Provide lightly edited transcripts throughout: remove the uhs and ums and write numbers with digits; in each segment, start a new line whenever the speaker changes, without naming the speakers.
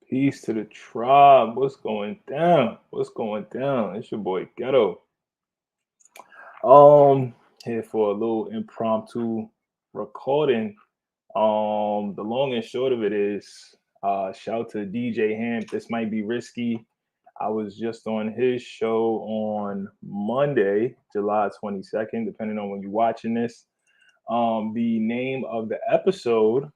Peace to the tribe. What's going down? What's going down? It's your boy Ghetto. Here for a little impromptu recording. The long and short of it is, shout to DJ Hamp. This might be risky. I was just on his show on Monday, July 22nd, depending on when you're watching this. The name of the episode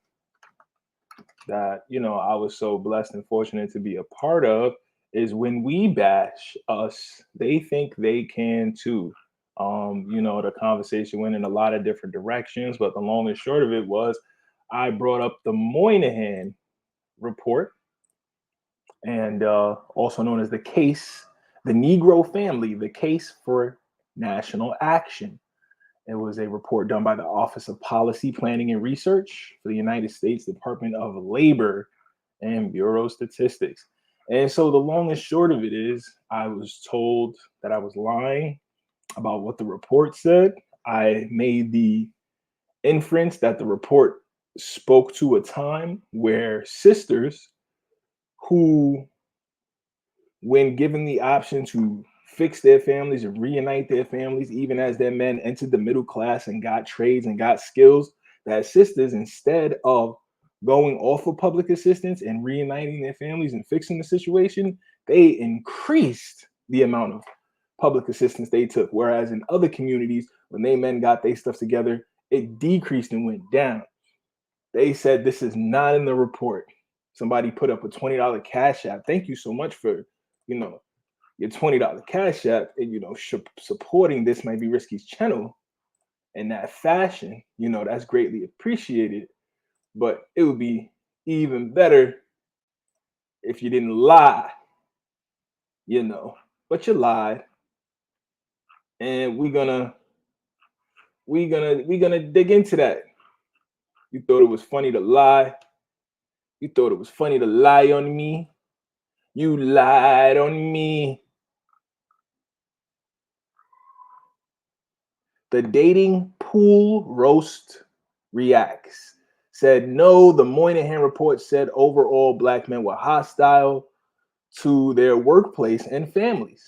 that I was so blessed and fortunate to be a part of is when we bash us, they think they can too. The conversation went in a lot of different directions, but the long and short of it was I brought up the Moynihan report, and also known as the Negro family, the case for national action. It was a report done by the Office of Policy Planning and Research for the United States Department of Labor and Bureau of Statistics. And so the long and short of it is, I was told that I was lying about what the report said. I made the inference that the report spoke to a time where sisters who, when given the option to fix their families and reunite their families, even as their men entered the middle class and got trades and got skills, that sisters, instead of going off of public assistance and reuniting their families and fixing the situation, they increased the amount of public assistance they took. Whereas in other communities, when they men got their stuff together, it decreased and went down. They said this is not in the report. Somebody put up a $20 cash app. Thank you so much for, you know, your $20 cash app and, supporting This Might Be Risky's channel in that fashion. That's greatly appreciated. But it would be even better if you didn't lie, but you lied. And we're gonna dig into that. You thought it was funny to lie. You thought it was funny to lie on me. You lied on me. The dating pool roast reacts. Said no, the Moynihan report said overall black men were hostile to their workplace and families.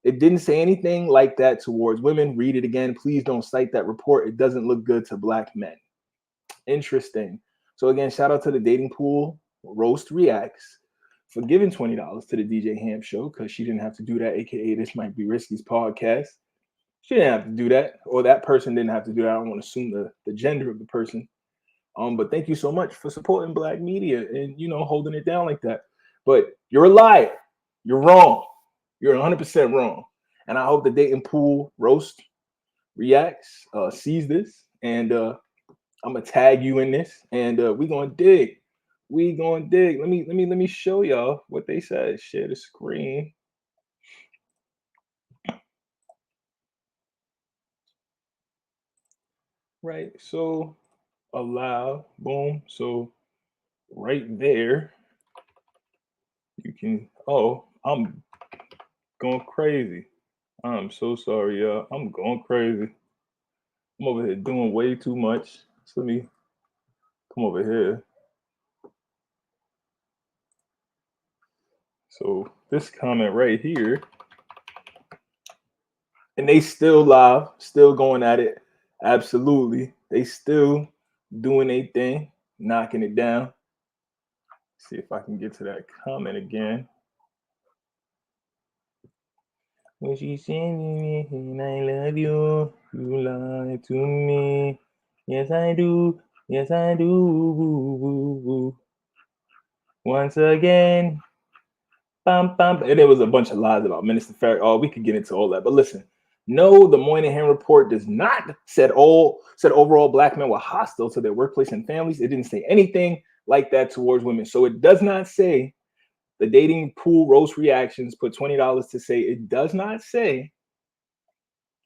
It didn't say anything like that towards women. Read it again. Please don't cite that report. It doesn't look good to black men. Interesting. So again, shout out to the dating pool roast reacts for giving $20 to the DJ Ham show, because she didn't have to do that, aka This Might Be Risky's podcast. She didn't have to do that, or that person didn't have to do that. I don't want to assume the gender of the person. But thank you so much for supporting black media and holding it down like that. But you're a liar. You're wrong. You're 100% wrong. And I hope the dating pool roast reacts, sees this, and I'm gonna tag you in this, and we gonna dig. We gonna dig. Let me show y'all what they said. Share the screen. Right. So allow. Boom. So right there, you can. Oh, I'm going crazy. I'm so sorry, y'all. I'm going crazy. I'm over here doing way too much. So let me come over here. So this comment right here, and they still live, still going at it. Absolutely. They still doing a thing, knocking it down. See if I can get to that comment again. When she sent me, I love you, you lie to me. Yes, I do. Yes, I do. Once again. Bum, bum. And there was a bunch of lies about Minister Farrakhan. Oh, we could get into all that. But listen, no, the Moynihan report does not said overall black men were hostile to their workplace and families. It didn't say anything like that towards women. So it does not say the dating pool roast reactions put $20 to say. It does not say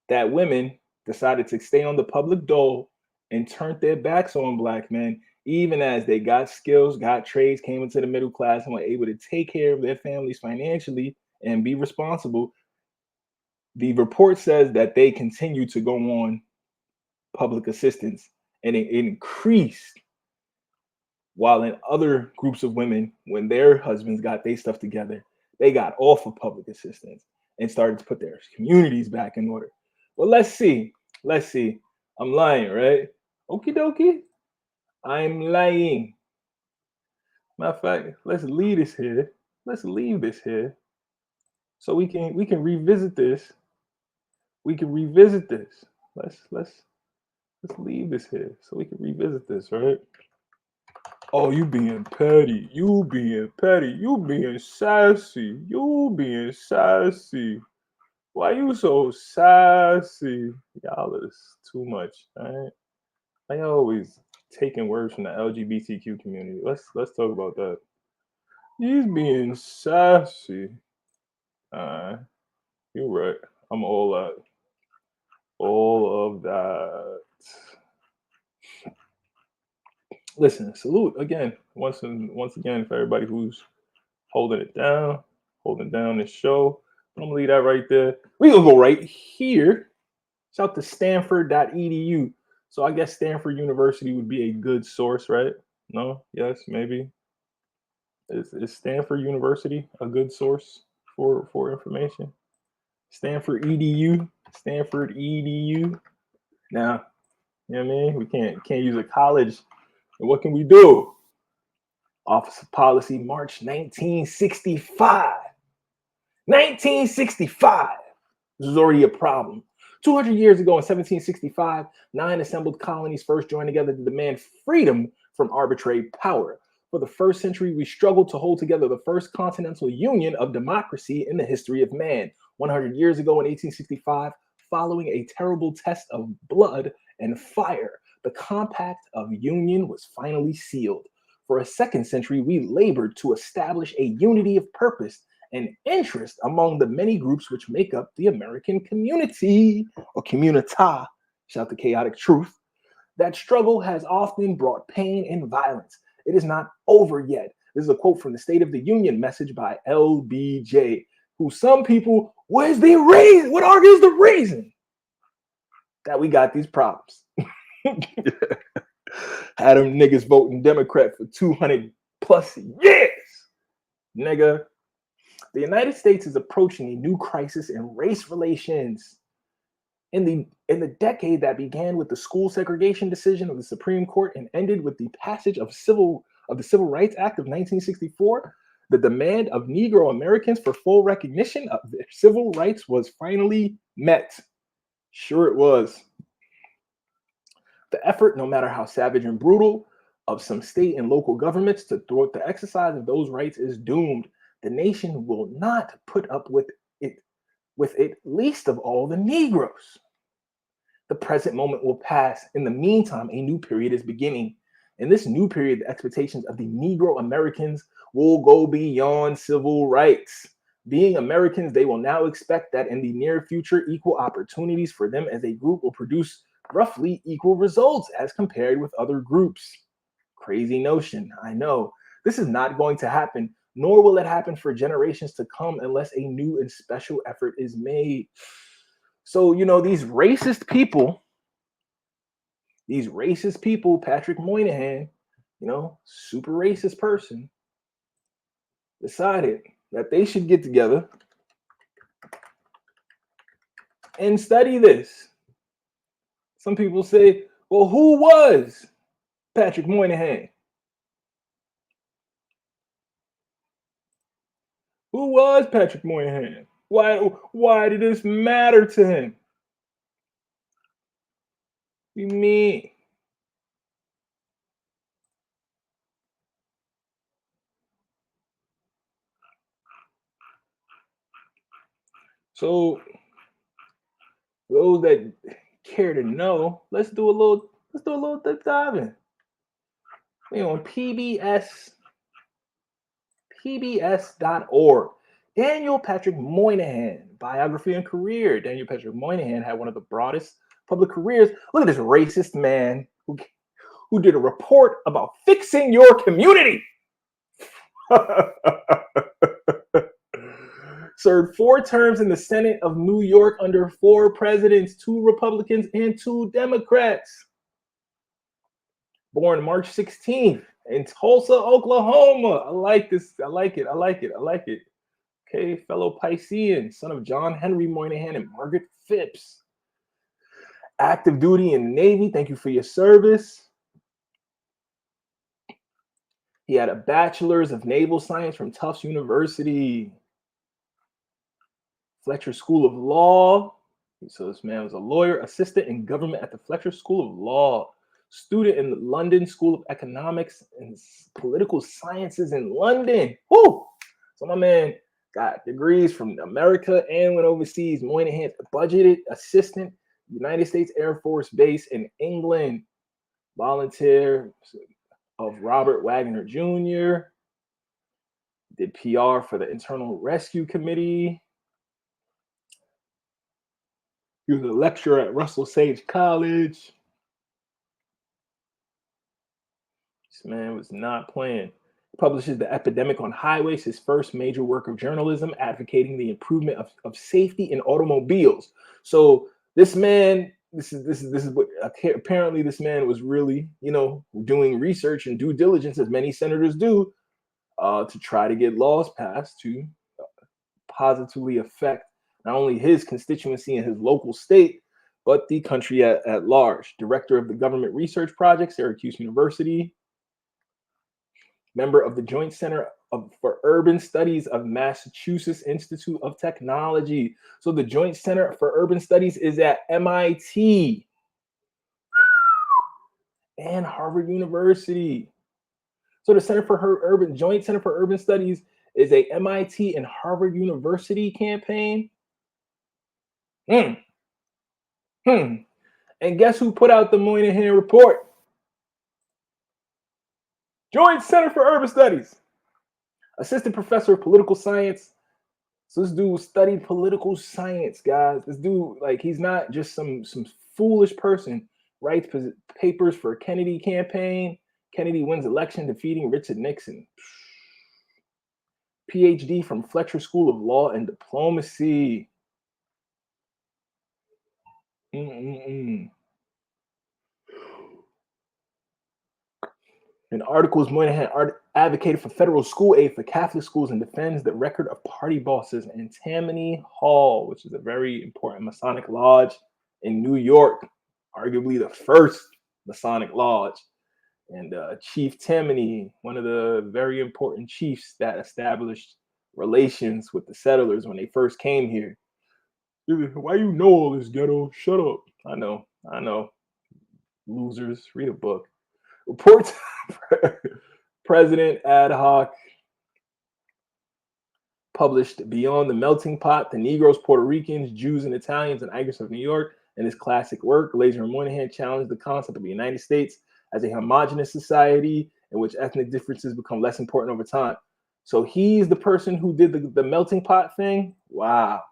that women decided to stay on the public dole and turned their backs on black men, even as they got skills, got trades, came into the middle class, and were able to take care of their families financially and be responsible. The report says that they continue to go on public assistance, and it increased While in other groups of women, when their husbands got their stuff together, they got off of public assistance and started to put their communities back in order. Well, let's see. Let's see. I'm lying, right? Okie dokie. I'm lying. Matter of fact, let's leave this here. Let's leave this here so we can revisit this. We can revisit this. Let's leave this here so we can revisit this, right? Oh, you being petty. You being petty. You being sassy. You being sassy. Why you so sassy? Y'all is too much, alright? I always taking words from the LGBTQ community. Let's talk about that. He's being sassy. Alright, you're right. I'm all that. All of that. Listen, salute again, once again for everybody who's holding it down, holding down this show. I'm gonna leave that right there. We gonna go right here. Shout out to Stanford.edu. So I guess Stanford University would be a good source, right? No? Yes, maybe. Is Stanford University a good source for information? Stanford EDU, Stanford EDU. Now, you know what I mean? We can't use a college. And what can we do? Office of Policy, March 1965. 1965. This was already a problem. 200 years ago in 1765, 9 assembled colonies first joined together to demand freedom from arbitrary power. For the first century, we struggled to hold together the first continental union of democracy in the history of man. 100 years ago in 1865, following a terrible test of blood and fire, the Compact of Union was finally sealed. For a second century, we labored to establish a unity of purpose and interest among the many groups which make up the American community or communita. Shout to Chaotic Truth. That struggle has often brought pain and violence. It is not over yet. This is a quote from the State of the Union message by LBJ, who some people, where's the reason? What argues the reason that we got these problems? Had them niggas voting Democrat for 200 plus years. Nigga, the United States is approaching a new crisis in race relations. In the decade that began with the school segregation decision of the Supreme Court and ended with the passage of the Civil Rights Act of 1964, the demand of Negro Americans for full recognition of their civil rights was finally met. Sure it was. The effort, no matter how savage and brutal, of some state and local governments to thwart the exercise of those rights is doomed. The nation will not put up with it, least of all the Negroes. The present moment will pass. In the meantime, a new period is beginning. In this new period, the expectations of the Negro Americans will go beyond civil rights. Being Americans, they will now expect that in the near future, equal opportunities for them as a group will produce roughly equal results as compared with other groups. Crazy notion, I know. This is not going to happen, nor will it happen for generations to come unless a new and special effort is made. So, these racist people, Patrick Moynihan, super racist person, decided that they should get together and study this. Some people say, well, who was Patrick Moynihan? Who was Patrick Moynihan? Why did this matter to him? What do you mean? So those that care to know, let's do a little deep diving. We on pbs.org. Daniel Patrick Moynihan, biography and career. Daniel Patrick Moynihan had one of the broadest public careers. Look at this racist man who did a report about fixing your community. Served 4 terms in the Senate of New York under 4 presidents, 2 Republicans and 2 Democrats. Born March 16th, in Tulsa, Oklahoma. I like this. I like it. I like it. I like it. Okay, fellow Piscean, son of John Henry Moynihan and Margaret Phipps. Active duty in the Navy. Thank you for your service. He had a bachelor's of naval science from Tufts University. Fletcher School of Law. So this man was a lawyer, assistant in government at the Fletcher School of Law, student in the London School of Economics and Political Sciences in London. Whoo! So my man got degrees from America and went overseas. Moynihan, budgeted assistant, United States Air Force Base in England. Volunteer of Robert Wagner Jr. Did PR for the Internal Rescue Committee. He was a lecturer at Russell Sage College. This man was not playing. He publishes The Epidemic on Highways, his first major work of journalism, advocating the improvement of safety in automobiles. So this man, this is what apparently this man was really, doing research and due diligence, as many senators do, to try to get laws passed to positively affect not only his constituency and his local state, but the country at large. Director of the Government Research Project, Syracuse University. Member of the Joint Center for Urban Studies of Massachusetts Institute of Technology. So the Joint Center for Urban Studies is at MIT and Harvard University. So the Joint Center for Urban Studies is a MIT and Harvard University campaign. And guess who put out the Moynihan report? Joint Center for Urban Studies. Assistant professor of political science. So this dude studied political science, guys. This dude, he's not just some foolish person. Writes papers for Kennedy campaign. Kennedy wins election, defeating Richard Nixon. PhD from Fletcher School of Law and Diplomacy. In articles, Moynihan advocated for federal school aid for Catholic schools and defends the record of party bosses in Tammany Hall, which is a very important Masonic lodge in New York, arguably the first Masonic lodge. And Chief Tammany, one of the very important chiefs that established relations with the settlers when they first came here. Why you know all this, Ghetto? Shut up. I know. Losers, read a book. Report President ad hoc published Beyond the Melting Pot, The Negroes, Puerto Ricans, Jews, and Italians in Igris of New York. In his classic work, Glazer and Moynihan challenged the concept of the United States as a homogenous society in which ethnic differences become less important over time. So he's the person who did the melting pot thing. Wow.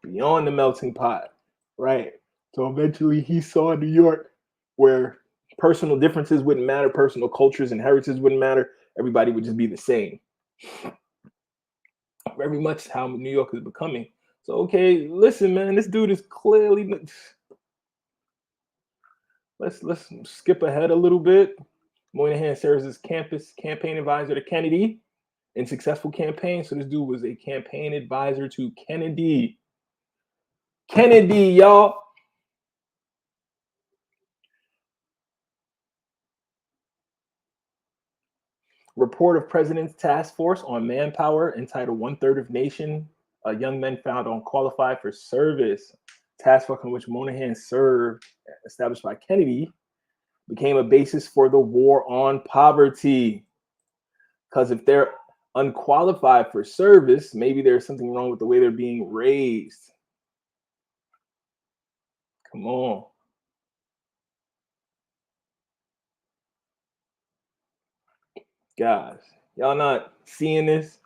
Beyond the melting pot, right? So eventually he saw New York where personal differences wouldn't matter, personal cultures and heritage wouldn't matter. Everybody would just be the same. Very much how New York is becoming. So, okay, listen, man, this dude is clearly. Let's skip ahead a little bit. Moynihan serves as campus campaign advisor to Kennedy in successful campaigns. So this dude was a campaign advisor to Kennedy. Kennedy, y'all. Report of President's Task Force on Manpower entitled 1/3 of Nation Young Men Found Unqualified for Service. Task force in which Moynihan served, established by Kennedy, became a basis for the war on poverty. Because if they're unqualified for service, maybe there's something wrong with the way they're being raised. Come on. Guys, y'all not seeing this?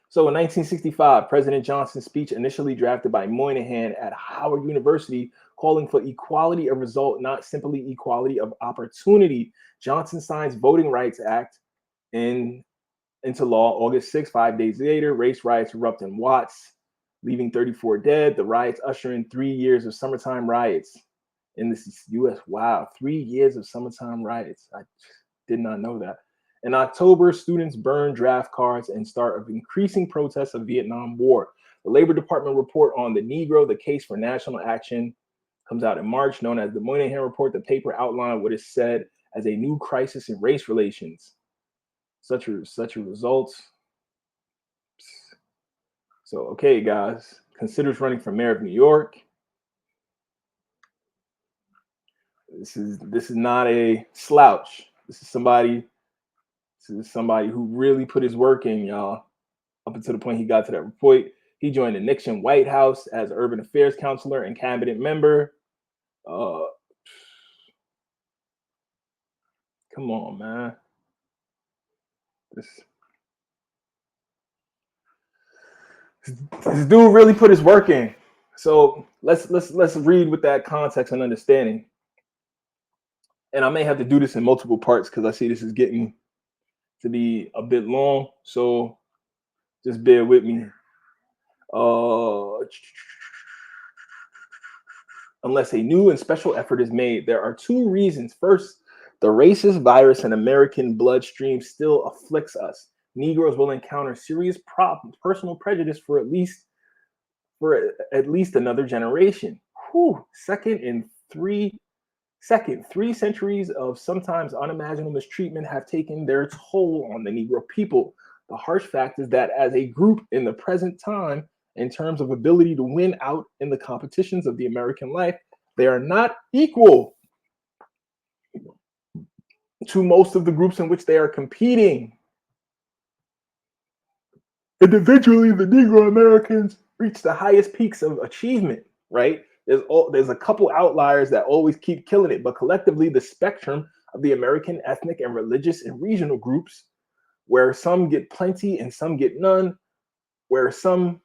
So in 1965, President Johnson's speech, initially drafted by Moynihan at Howard University, calling for equality of result, not simply equality of opportunity. Johnson signs Voting Rights Act into law August 6. 5 days later, race riots erupt in Watts, leaving 34 dead. The riots usher in 3 years of summertime riots in the U.S. Wow, 3 years of summertime riots. I did not know that. In October, students burn draft cards and start of increasing protests of Vietnam War. The Labor Department report on the Negro, the case for national action, comes out in March, known as the Moynihan report. The paper outlined what is said as a new crisis in race relations. Such a result. So, okay, guys, considers running for mayor of New York. This is not a slouch. This is somebody who really put his work in, y'all. Up until the point he got to that point, he joined the Nixon White House as urban affairs counselor and cabinet member. Come on, man. This dude really put his work in. So let's read with that context and understanding. And I may have to do this in multiple parts because I see this is getting to be a bit long. So just bear with me. Unless a new and special effort is made, there are two reasons. First, the racist virus in American bloodstream still afflicts us. Negroes will encounter serious problems, personal prejudice for at least another generation. Whew. Second, 3 centuries of sometimes unimaginable mistreatment have taken their toll on the Negro people. The harsh fact is that as a group in the present time, in terms of ability to win out in the competitions of the American life, they are not equal to most of the groups in which they are competing. Individually, the Negro Americans reach the highest peaks of achievement, right? There's a couple outliers that always keep killing it, but collectively, the spectrum of the American ethnic and religious and regional groups, where some get plenty and some get none, where some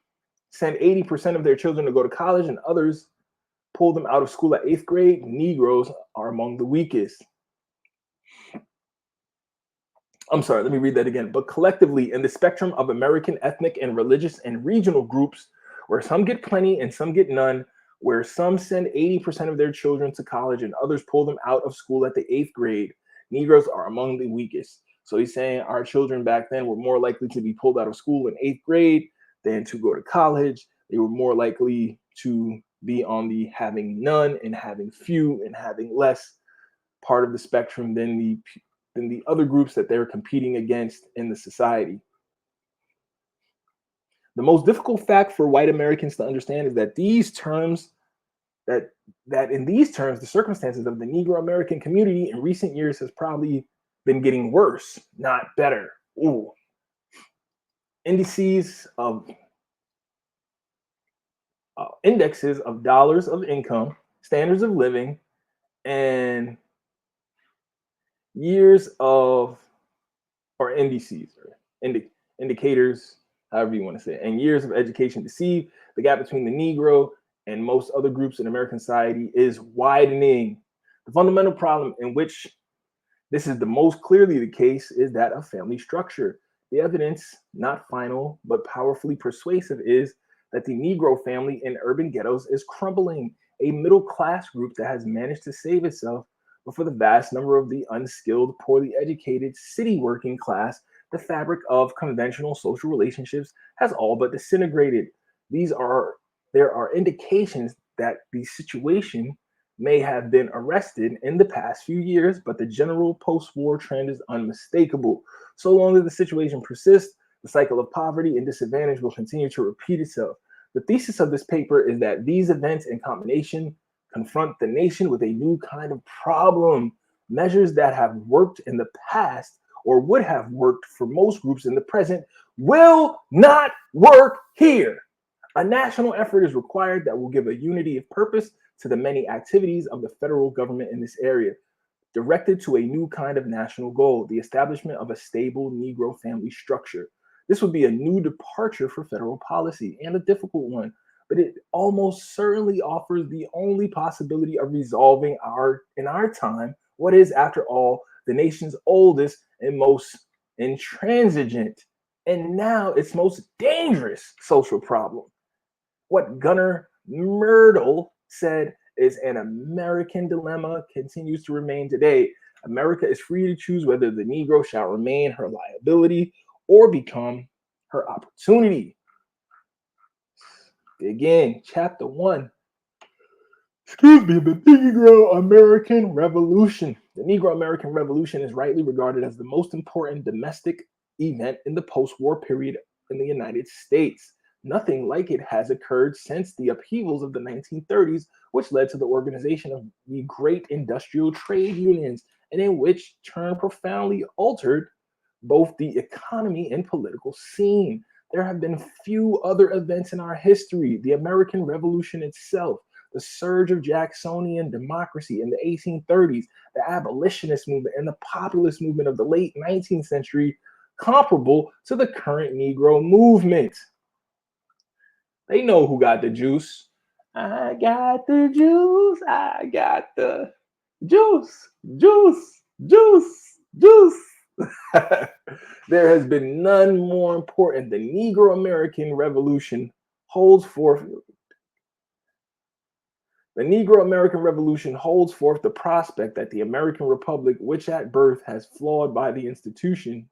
send 80% of their children to go to college and others pull them out of school at 8th grade, Negroes are among the weakest. I'm sorry, let me read that again. But collectively, in the spectrum of American ethnic and religious and regional groups, where some get plenty and some get none, where some send 80% of their children to college and others pull them out of school at the 8th grade, Negroes are among the weakest. So he's saying our children back then were more likely to be pulled out of school in 8th grade than to go to college. They were more likely to be on the having none and having few and having less part of the spectrum than the other groups that they're competing against in the society. The most difficult fact for white Americans to understand is that in these terms, the circumstances of the Negro American community in recent years has probably been getting worse, not better. Ooh. Indexes of dollars of income, standards of living, and years of, or indices, or indicators, however you want to say it, and years of education deceive. The gap between the Negro and most other groups in American society is widening. The fundamental problem in which this is the most clearly the case is that of family structure. The evidence, not final, but powerfully persuasive, is that the Negro family in urban ghettos is crumbling, a middle class group that has managed to save itself, but for the vast number of the unskilled, poorly educated city working class, the fabric of conventional social relationships has all but disintegrated. There are indications that the situation may have been arrested in the past few years, but the general post-war trend is unmistakable. So long as the situation persists, the cycle of poverty and disadvantage will continue to repeat itself. The thesis of this paper is that these events in combination confront the nation with a new kind of problem. Measures that have worked in the past or would have worked for most groups in the present will not work here. A national effort is required that will give a unity of purpose to the many activities of the federal government in this area, directed to a new kind of national goal, the establishment of a stable Negro family structure. This would be a new departure for federal policy and a difficult one, but it almost certainly offers the only possibility of resolving in our time what is, after all, the nation's oldest and most intransigent, and now its most dangerous social problem. What Gunnar Myrdal said is an American dilemma, continues to remain today. America is free to choose whether the Negro shall remain her liability or become her opportunity. Again, chapter 1. The Negro American Revolution. The Negro American Revolution is rightly regarded as the most important domestic event in the post-war period in the United States. Nothing like it has occurred since the upheavals of the 1930s, which led to the organization of the great industrial trade unions, and in which turn profoundly altered both the economy and political scene. There have been few other events in our history. The American Revolution itself, the surge of Jacksonian democracy in the 1830s, the abolitionist movement, and the populist movement of the late 19th century, comparable to the current Negro movement. They know who got the juice. I got the juice. I got the juice. Juice. Juice. Juice. There has been none more important. The Negro American Revolution holds forth. The Negro American Revolution holds forth the prospect that the American Republic, which at birth has flawed by the institution,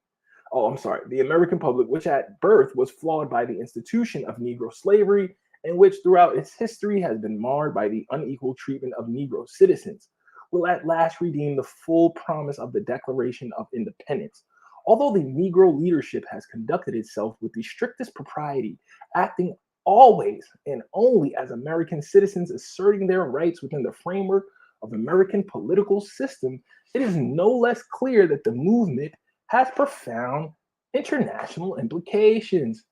the American Republic, which at birth was flawed by the institution of Negro slavery, and which throughout its history has been marred by the unequal treatment of Negro citizens, will at last redeem the full promise of the Declaration of Independence. Although the Negro leadership has conducted itself with the strictest propriety, acting always and only as American citizens asserting their rights within the framework of American political system, it is no less clear that the movement has profound international implications.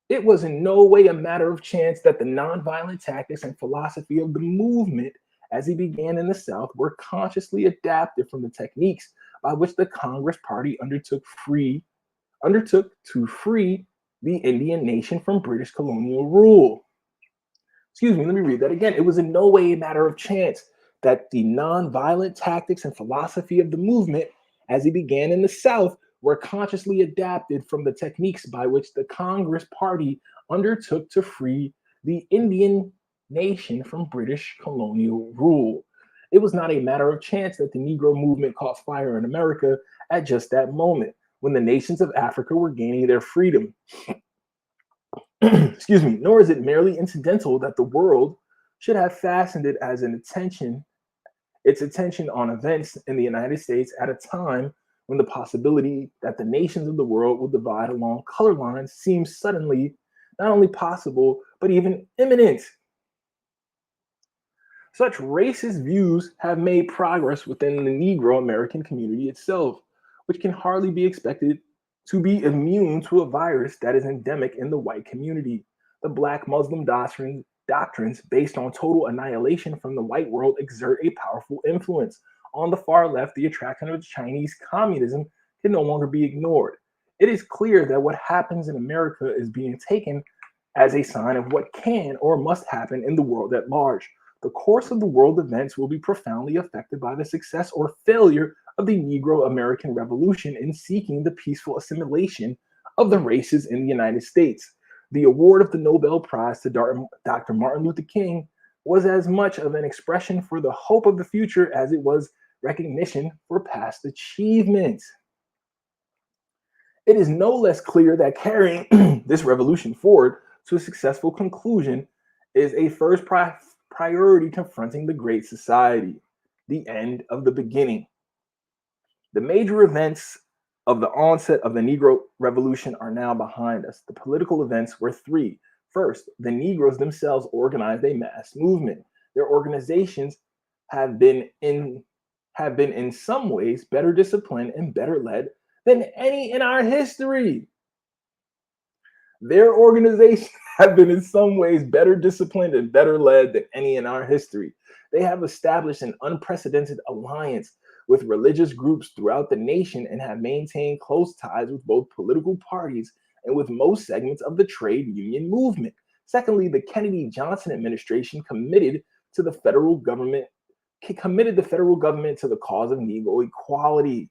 It was in no way a matter of chance that the nonviolent tactics and philosophy of the movement, as it began in the South, were consciously adapted from the techniques by which the Congress Party undertook to free the Indian nation from British colonial rule. Excuse me, let me read that again. It was in no way a matter of chance that the nonviolent tactics and philosophy of the movement, as it began in the South, were consciously adapted from the techniques by which the Congress Party undertook to free the Indian nation from British colonial rule. It was not a matter of chance that the Negro movement caught fire in America at just that moment, when the nations of Africa were gaining their freedom. Excuse me, nor is it merely incidental that the world should have fastened it as its attention on events in the United States at a time when the possibility that the nations of the world will divide along color lines seems suddenly not only possible, but even imminent. Such racist views have made progress within the Negro American community itself, which can hardly be expected to be immune to a virus that is endemic in the white community. The Black Muslim doctrines based on total annihilation from the white world exert a powerful influence. On the far left, the attraction of Chinese communism can no longer be ignored. It is clear that what happens in America is being taken as a sign of what can or must happen in the world at large. The course of the world events will be profoundly affected by the success or failure of the Negro American Revolution in seeking the peaceful assimilation of the races in the United States. The award of the Nobel Prize to Dr. Martin Luther King was as much of an expression for the hope of the future as it was recognition for past achievements. It is no less clear that carrying this revolution forward to a successful conclusion is a first priority confronting the Great Society, the end of the beginning. The major events of the onset of the Negro Revolution are now behind us. The political events were three. First, the Negroes themselves organized a mass movement. Their organizations have been in some ways better disciplined and better led than any in our history. Their organizations have been in some ways better disciplined and better led than any in our history. They have established an unprecedented alliance with religious groups throughout the nation and have maintained close ties with both political parties and with most segments of the trade union movement. Secondly, the Kennedy-Johnson administration committed the federal government to the cause of Negro equality.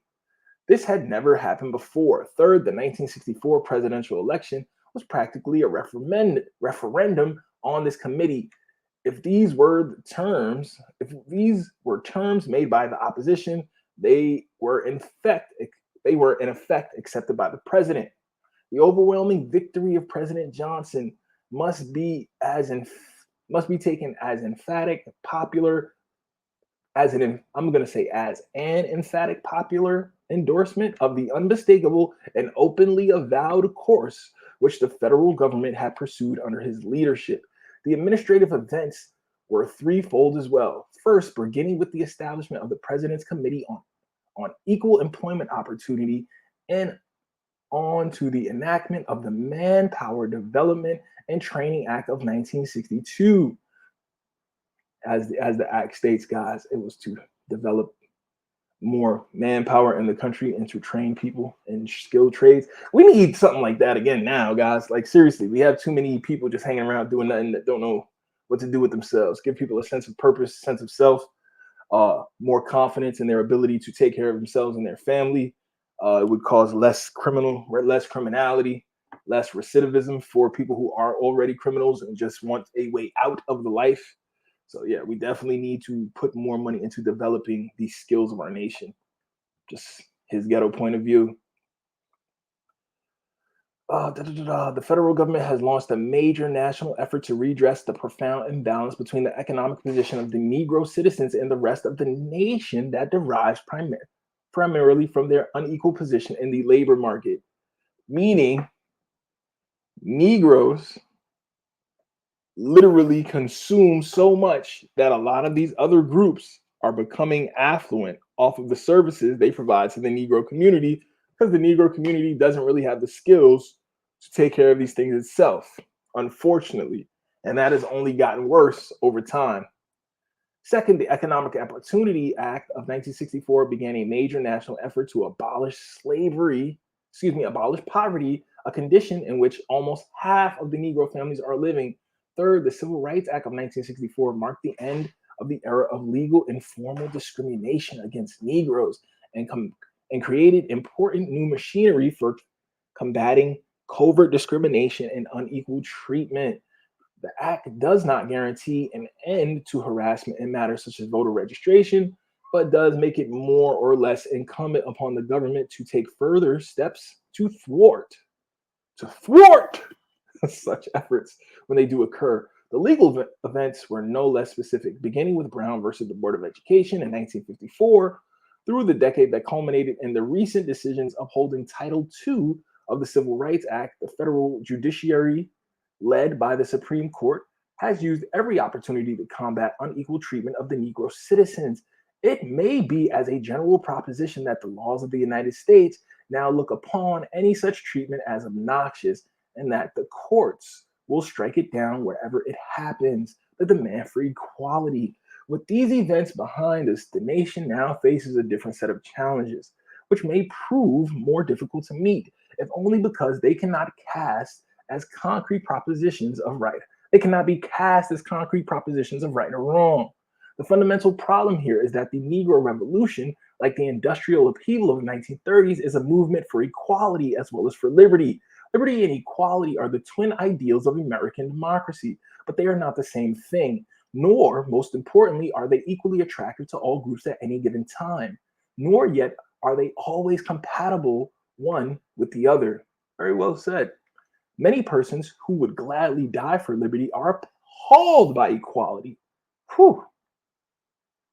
This had never happened before. Third, the 1964 presidential election was practically a referendum on this committee. if these were terms made by the opposition, they were in effect accepted by the president. The overwhelming victory of President Johnson must be as in, must be taken as emphatic, popular, I'm going to say as an emphatic popular endorsement of the unmistakable and openly avowed course which the federal government had pursued under his leadership. The administrative events were threefold as well. First, beginning with the establishment of the President's Committee on Equal Employment Opportunity, and on to the enactment of the Manpower Development and Training Act of 1962. As the act states, guys, it was to develop more manpower in the country and to train people in skilled trades. We need something like that again now, guys. Like, seriously, we have too many people just hanging around doing nothing that don't know what to do with themselves. Give people a sense of purpose, sense of self, more confidence in their ability to take care of themselves and their family. It would cause less criminality, less recidivism for people who are already criminals and just want a way out of the life. So yeah, we definitely need to put more money into developing these skills of our nation. Just his ghetto point of view. The federal government has launched a major national effort to redress the profound imbalance between the economic position of the Negro citizens and the rest of the nation that derives primarily from their unequal position in the labor market. Meaning, Negroes literally consume so much that a lot of these other groups are becoming affluent off of the services they provide to the Negro community, because the Negro community doesn't really have the skills to take care of these things itself, unfortunately. And that has only gotten worse over time. Second, the Economic Opportunity Act of 1964 began a major national effort to abolish poverty, a condition in which almost half of the Negro families are living. Third, the Civil Rights Act of 1964 marked the end of the era of legal and formal discrimination against Negroes and created important new machinery for combating covert discrimination and unequal treatment. The act does not guarantee an end to harassment in matters such as voter registration, but does make it more or less incumbent upon the government to take further steps to thwart such efforts when they do occur. The legal events were no less specific, beginning with Brown versus the Board of Education in 1954, through the decade that culminated in the recent decisions upholding Title II of the Civil Rights Act. The federal judiciary, led by the Supreme Court, has used every opportunity to combat unequal treatment of the Negro citizens. It may be as a general proposition that the laws of the United States now look upon any such treatment as obnoxious, and that the courts will strike it down wherever it happens. The demand for equality. With these events behind us, the nation now faces a different set of challenges, which may prove more difficult to meet, if only because they cannot cast as concrete propositions of right. They cannot be cast as concrete propositions of right or wrong. The fundamental problem here is that the Negro Revolution, like the industrial upheaval of the 1930s, is a movement for equality as well as for liberty. Liberty and equality are the twin ideals of American democracy, but they are not the same thing, nor, most importantly, are they equally attractive to all groups at any given time, nor yet are they always compatible one with the other. Very well said. Many persons who would gladly die for liberty are appalled by equality. Whew.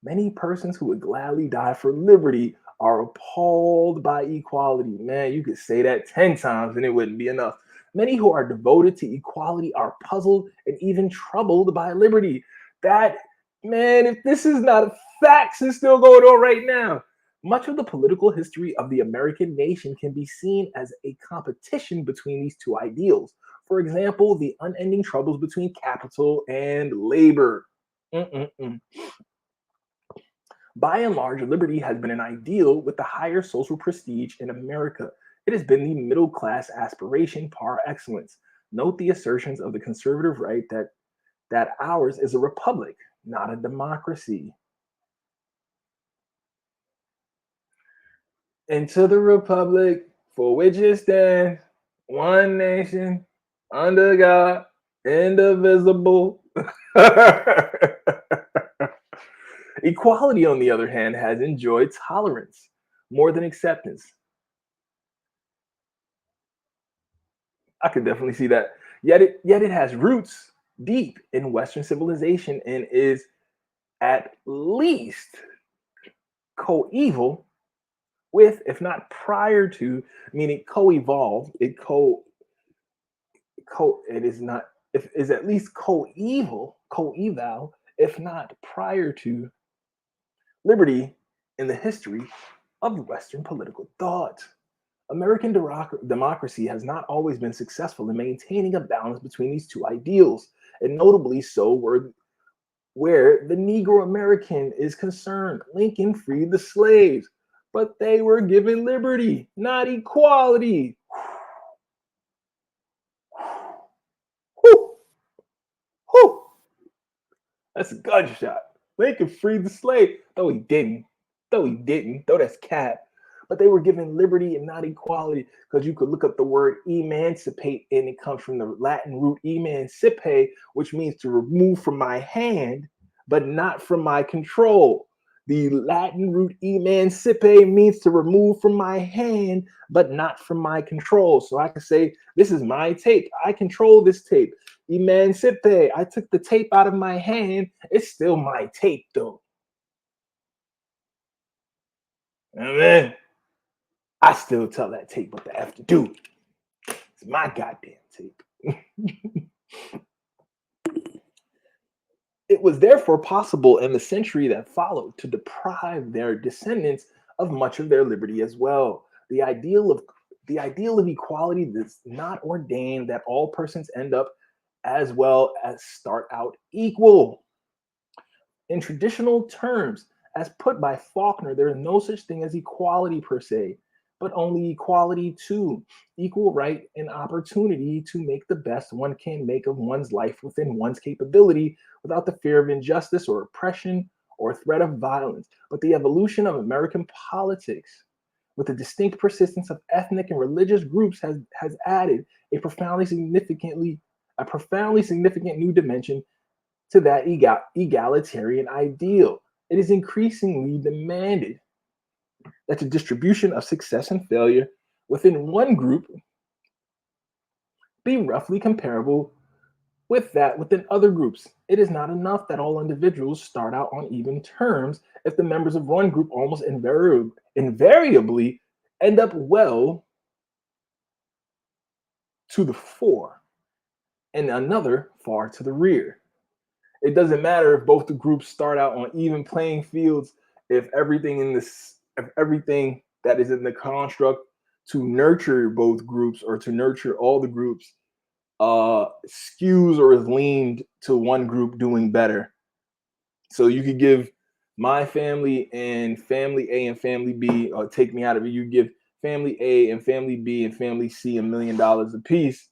Many persons who would gladly die for liberty are appalled by equality. Man, you could say that 10 times and it wouldn't be enough. Many who are devoted to equality are puzzled and even troubled by liberty. That, man, if this is not facts, is still going on right now. Much of the political history of the American nation can be seen as a competition between these two ideals. For example, the unending troubles between capital and labor. By and large, liberty has been an ideal with the higher social prestige in America. It has been the middle class aspiration par excellence. Note the assertions of the conservative right that ours is a republic, not a democracy. Into the republic for which it stands, one nation, under God, Indivisible. Equality, on the other hand, has enjoyed tolerance more than acceptance. I could definitely see that. Yet it has roots deep in Western civilization and is at least coeval with, if not prior to, meaning co-evolve, it is not, if is at least coeval, if not prior to liberty in the history of Western political thought. American democracy has not always been successful in maintaining a balance between these two ideals, and notably so where the Negro American is concerned. Lincoln freed the slaves, but they were given liberty, not equality. Whew, whew. That's a gunshot. Lincoln freed the slave, though he didn't. Though that's cat. But they were given liberty and not equality, because you could look up the word emancipate, and it comes from the Latin root emancipe, which means to remove from my hand, but not from my control. The Latin root emancipe means to remove from my hand, but not from my control. So I can say, this is my tape. I control this tape. Emancipe. I took the tape out of my hand. It's still my tape, though. And then I still tell that tape what the F to do. It's my goddamn tape. It was therefore possible in the century that followed to deprive their descendants of much of their liberty as well. The ideal of equality does not ordain that all persons end up as well as start out equal. In traditional terms, as put by Faulkner, there is no such thing as equality per se, but only equality to equal right and opportunity to make the best one can make of one's life within one's capability without the fear of injustice or oppression or threat of violence. But the evolution of American politics with the distinct persistence of ethnic and religious groups has added a profoundly significant new dimension to that egalitarian ideal. It is increasingly demanded that the distribution of success and failure within one group be roughly comparable with that within other groups. It is not enough that all individuals start out on even terms if the members of one group almost invariably end up well to the fore and another far to the rear. It doesn't matter if both the groups start out on even playing fields, if everything that is in the construct to nurture both groups or to nurture all the groups skews or is leaned to one group doing better. So you could give my family and family A and family B, or take me out of it. You give family A and family B and family C $1 million apiece.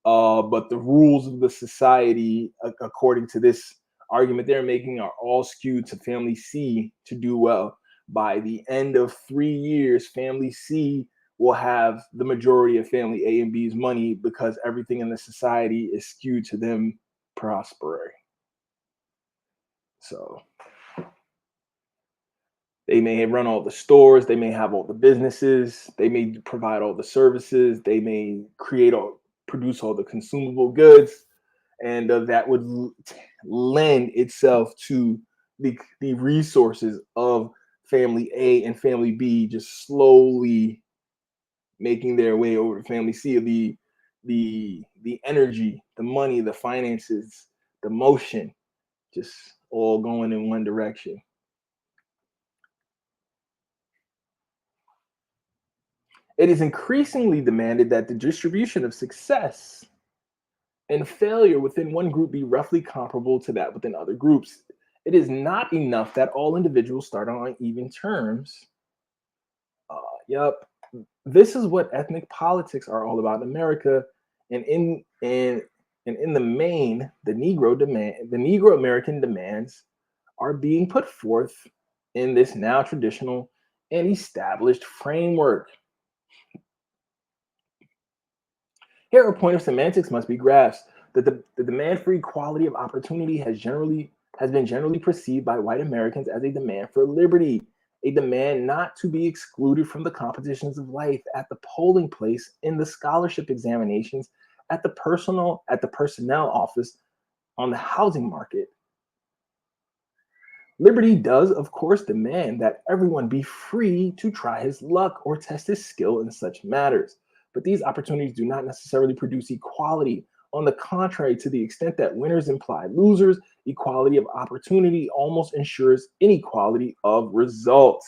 But the rules of the society, according to this argument they're making, are all skewed to family C to do well. By the end of 3 years, family C will have the majority of family A and B's money because everything in the society is skewed to them prospering. So they may run all the stores, they may have all the businesses, they may provide all the services, they may produce all the consumable goods, and that would lend itself to the resources of family A and family B just slowly making their way over to family C. The energy, the money, the finances, the motion, just all going in one direction. It is increasingly demanded that the distribution of success and failure within one group be roughly comparable to that within other groups. It is not enough that all individuals start on even terms. Yep, this is what ethnic politics are all about in America, and in the main, the Negro American demands are being put forth in this now traditional and established framework. Here, a point of semantics must be grasped. The demand for equality of opportunity has been generally perceived by white Americans as a demand for liberty, a demand not to be excluded from the competitions of life at the polling place, in the scholarship examinations, at the personnel office, on the housing market. Liberty does, of course, demand that everyone be free to try his luck or test his skill in such matters. But these opportunities do not necessarily produce equality. On the contrary, to the extent that winners imply losers, equality of opportunity almost ensures inequality of results.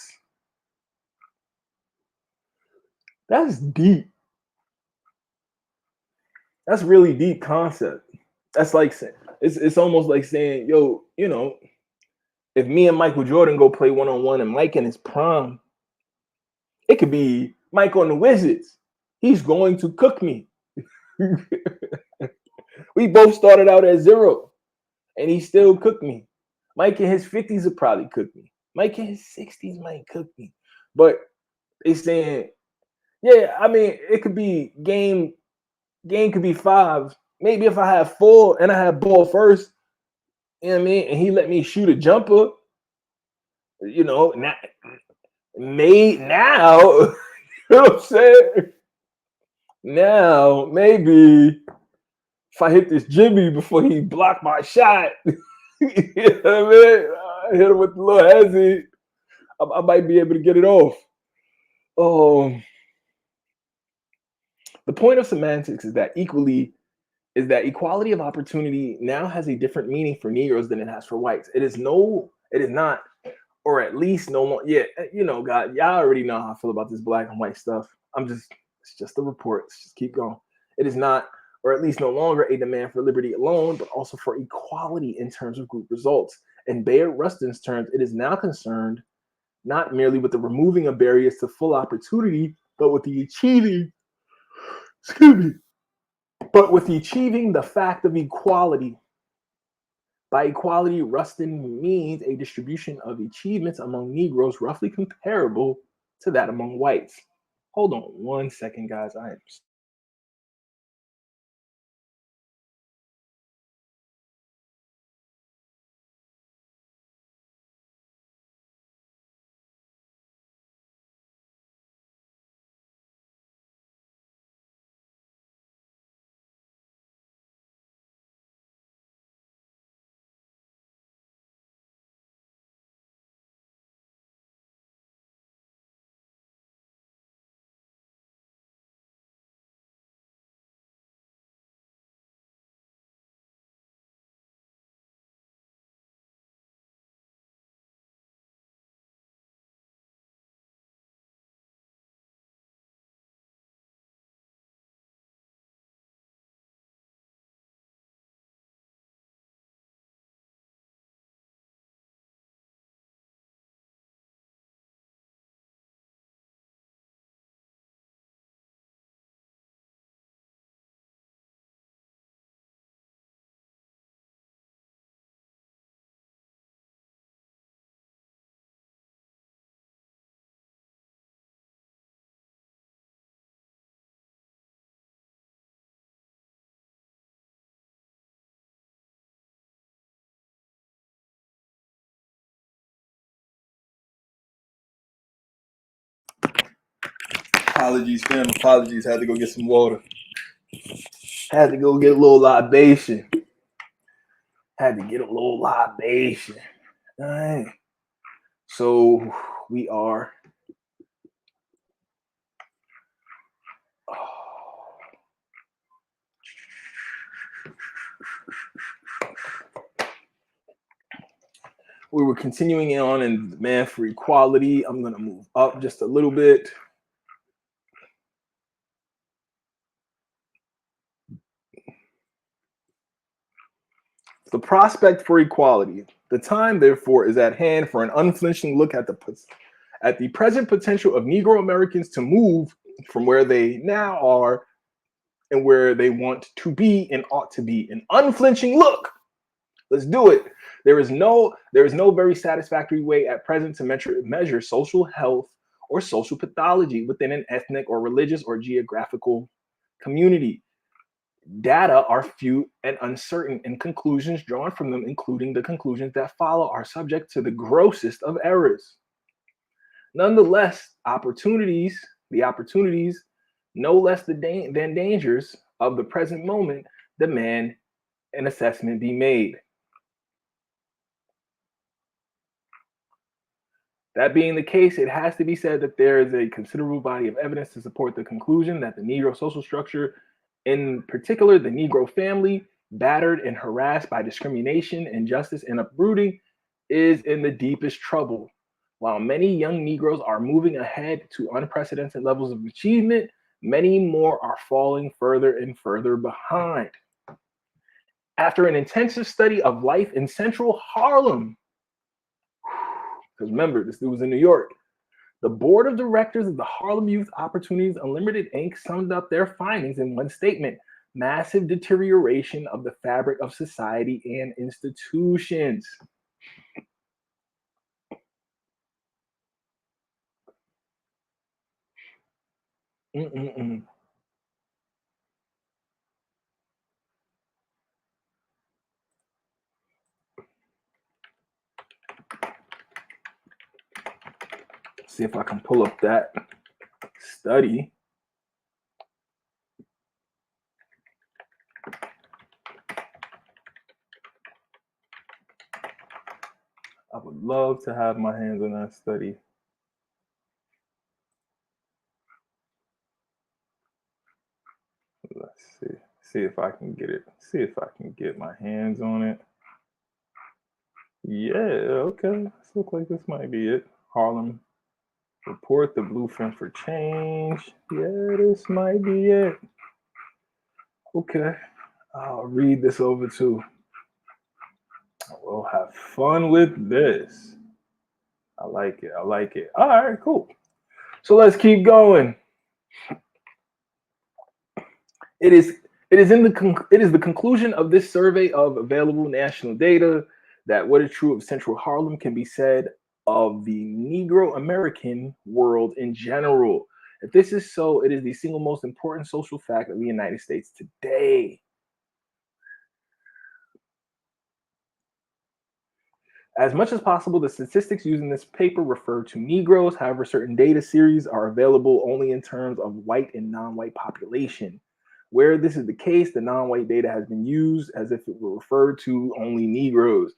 That's deep. That's really deep concept. That's like it's almost like saying, yo, if me and Michael Jordan go play one-on-one and Mike in his prime, it could be Mike on the Wizards. He's going to cook me. We both started out at 0, and he still cooked me. Mike in his 50s would probably cook me. Mike in his 60s might cook me. But they saying, yeah, I mean, it could be game could be 5. Maybe if I have 4 and I have ball first, you know what I mean, and he let me shoot a jumper, now, you know what I'm saying? Now, maybe if I hit this Jimmy before he blocked my shot, you know what I mean? I hit him with the little hezzy, I might be able to get it off. The point of semantics is that equality of opportunity now has a different meaning for Negroes than it has for whites. It is not, or at least no more. Yeah, God, y'all already know how I feel about this black and white stuff. It's just a report. Let's just keep going. It is not, or at least no longer, a demand for liberty alone, but also for equality in terms of group results. In Bayard Rustin's terms, it is now concerned not merely with the removing of barriers to full opportunity, but with the achieving the fact of equality. By equality, Rustin means a distribution of achievements among Negroes roughly comparable to that among whites. Hold on 1 second, guys. Apologies, fam. Apologies. Had to go get some water. Had to go get a little libation. All right. So we are. We were continuing on in demand for equality. I'm going to move up just a little bit. The prospect for equality. The time, therefore, is at hand for an unflinching look at the present potential of Negro Americans to move from where they now are and where they want to be and ought to be. An unflinching look. Let's do it. There is no very satisfactory way at present to measure social health or social pathology within an ethnic or religious or geographical community. Data are few and uncertain, and conclusions drawn from them, including the conclusions that follow, are subject to the grossest of errors. Nonetheless, the opportunities, no less than dangers of the present moment, demand an assessment be made. That being the case, it has to be said that there is a considerable body of evidence to support the conclusion that the Negro social structure, in particular the Negro family, battered and harassed by discrimination, injustice, and uprooting, is in the deepest trouble. While many young Negroes are moving ahead to unprecedented levels of achievement, many more are falling further and further behind. After an intensive study of life in central Harlem, because remember, this dude was in New York, the board of directors of the Harlem Youth Opportunities Unlimited Inc. summed up their findings in one statement: massive deterioration of the fabric of society and institutions. Mm-mm-mm. See if I can pull up that study. I would love to have my hands on that study. Let's see. See if I can get it. See if I can get my hands on it. Yeah, okay. This looks like this might be it. Harlem Report, the Blueprint for Change. Yeah, this might be it. Okay. I'll read this over too. We'll have fun with this. I like it. I like it. All right, cool. So let's keep going. It is it is the conclusion of this survey of available national data that what is true of Central Harlem can be said of the Negro American world in general. If this is so, it is the single most important social fact of the United States today. As much as possible, the statistics used in this paper refer to Negroes. However, certain data series are available only in terms of white and non-white population. Where this is the case, the non-white data has been used as if it were referred to only Negroes.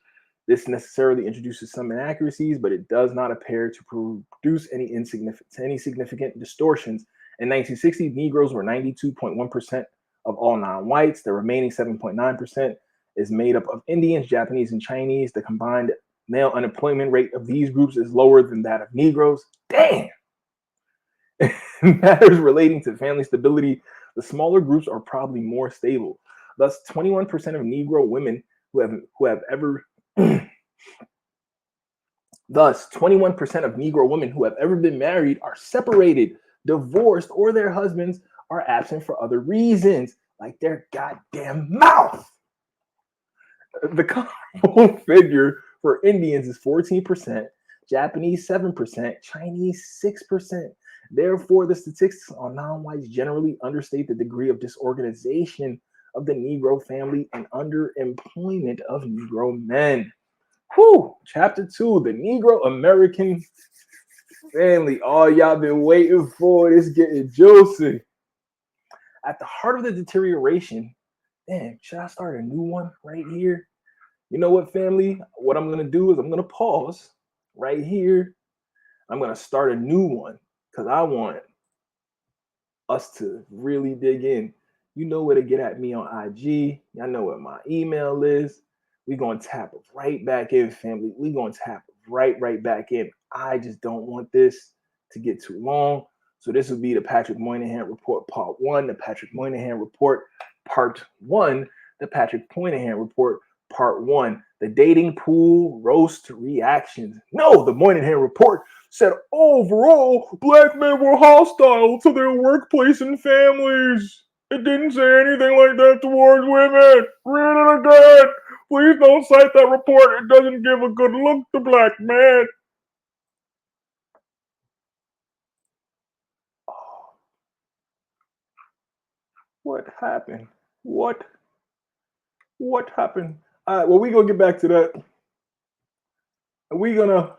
This necessarily introduces some inaccuracies, but it does not appear to produce any significant distortions. In 1960, Negroes were 92.1% of all non-whites. The remaining 7.9% is made up of Indians, Japanese, and Chinese. The combined male unemployment rate of these groups is lower than that of Negroes. Damn! Matters relating to family stability, the smaller groups are probably more stable. Thus, 21% of Negro women who have ever Thus, 21% of Negro women who have ever been married are separated, divorced, or their husbands are absent for other reasons, like their goddamn mouth. The comparable figure for Indians is 14%, Japanese 7%, Chinese 6%. Therefore, the statistics on non-whites generally understate the degree of disorganization of the Negro family and underemployment of Negro men. Whew, chapter 2, the Negro American family. All y'all been waiting for. It's getting juicy. At the heart of the deterioration, damn, should I start a new one right here? You know what, family? What I'm going to do is I'm going to pause right here. I'm going to start a new one because I want us to really dig in. You know where to get at me on IG. Y'all know what my email is. We're going to tap right back in, family. We're going to tap right back in. I just don't want this to get too long. So this will be the Patrick Moynihan Report Part 1, the Patrick Moynihan Report Part 1, the Patrick Moynihan Report Part 1, the dating pool roast reactions. No, the Moynihan Report said overall, black men were hostile to their workplace and families. It didn't say anything like that towards women. Read it again. Please don't cite that report. It doesn't give a good look to black men. Oh, what happened? What? What happened? All right, well, we're gonna get back to that. And we're gonna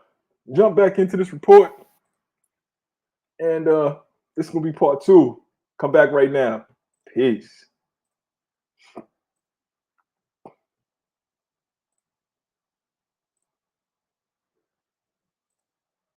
jump back into this report. And this is gonna be part 2. Come back right now. Peace.